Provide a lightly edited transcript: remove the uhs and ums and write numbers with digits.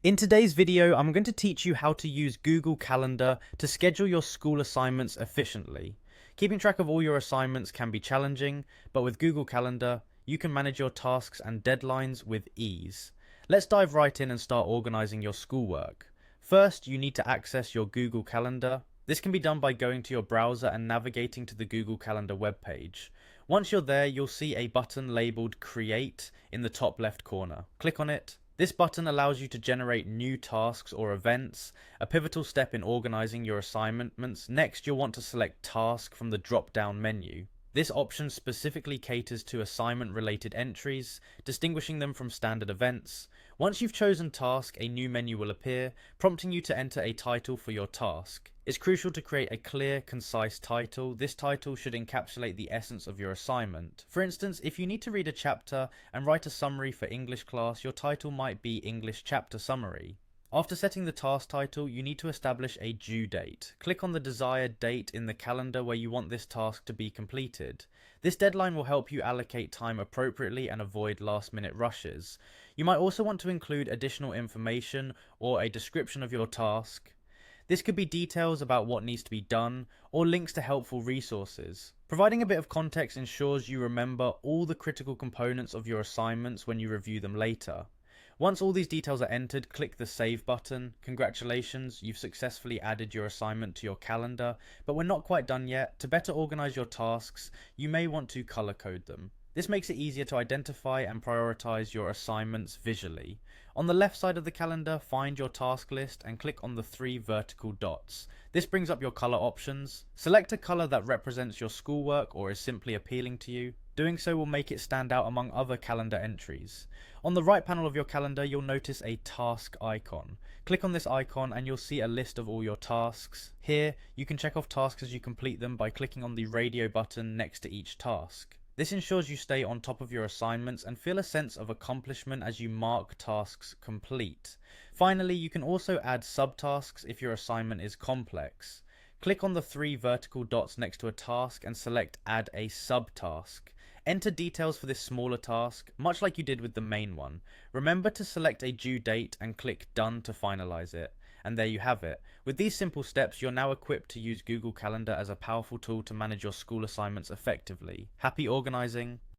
In today's video, I'm going to teach you how to use Google Calendar to schedule your school assignments efficiently. Keeping track of all your assignments can be challenging, but with Google Calendar, you can manage your tasks and deadlines with ease. Let's dive right in and start organizing your schoolwork. First, you need to access your Google Calendar. This can be done by going to your browser and navigating to the Google Calendar webpage. Once you're there, you'll see a button labeled Create in the top left corner. Click on it. This button allows you to generate new tasks or events, a pivotal step in organizing your assignments. Next, you'll want to select Task from the drop-down menu. This option specifically caters to assignment-related entries, distinguishing them from standard events. Once you've chosen Task, a new menu will appear, prompting you to enter a title for your task. It's crucial to create a clear, concise title. This title should encapsulate the essence of your assignment. For instance, if you need to read a chapter and write a summary for English class, your title might be English Chapter Summary. After setting the task title, you need to establish a due date. Click on the desired date in the calendar where you want this task to be completed. This deadline will help you allocate time appropriately and avoid last-minute rushes. You might also want to include additional information or a description of your task. This could be details about what needs to be done, or links to helpful resources. Providing a bit of context ensures you remember all the critical components of your assignments when you review them later. Once all these details are entered, click the Save button. Congratulations, you've successfully added your assignment to your calendar, but we're not quite done yet. To better organize your tasks, you may want to color code them. This makes it easier to identify and prioritize your assignments visually. On the left side of the calendar, find your task list and click on the three vertical dots. This brings up your color options. Select a color that represents your schoolwork or is simply appealing to you. Doing so will make it stand out among other calendar entries. On the right panel of your calendar, you'll notice a task icon. Click on this icon and you'll see a list of all your tasks. Here, you can check off tasks as you complete them by clicking on the radio button next to each task. This ensures you stay on top of your assignments and feel a sense of accomplishment as you mark tasks complete. Finally, you can also add subtasks if your assignment is complex. Click on the three vertical dots next to a task and select Add a Subtask. Enter details for this smaller task, much like you did with the main one. Remember to select a due date and click Done to finalize it. And there you have it. With these simple steps, you're now equipped to use Google Calendar as a powerful tool to manage your school assignments effectively. Happy organizing!